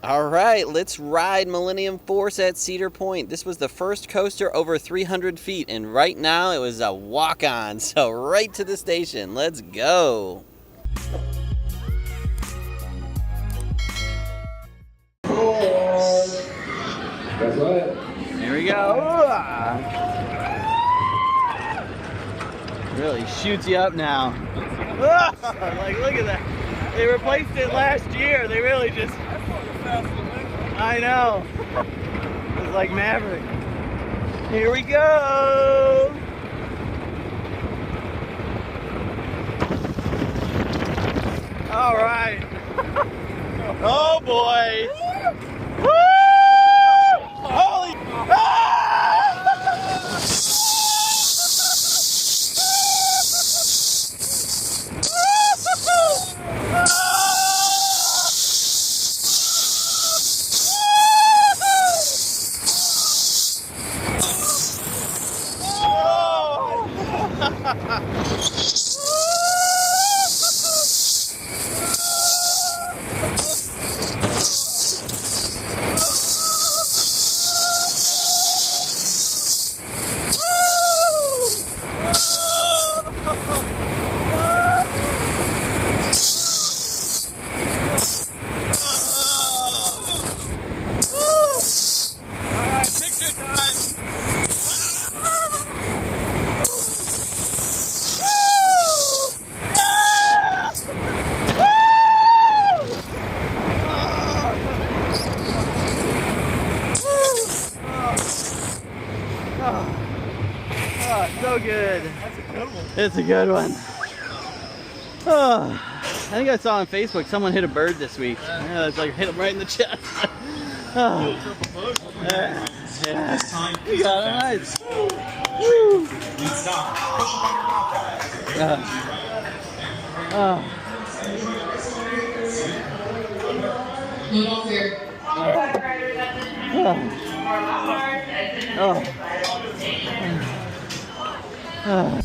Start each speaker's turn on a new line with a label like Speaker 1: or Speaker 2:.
Speaker 1: All right, let's ride Millennium Force at Cedar Point. This was the first coaster over 300 feet, and right now it was a walk-on, so right to the station. Let's go.
Speaker 2: That's right.
Speaker 1: Here we go. Really shoots you up now. Like, look at that. They replaced it last year. They really just... I know. It's like Maverick. Here we go. All right. Oh boy. Woo! Holy. So good. That's a good one. It's a good one. Oh, I think I saw on Facebook someone hit a bird this week. Yeah, it's like hit him right in the chest. Oh. Yeah. You got it nice. Woo. Oh.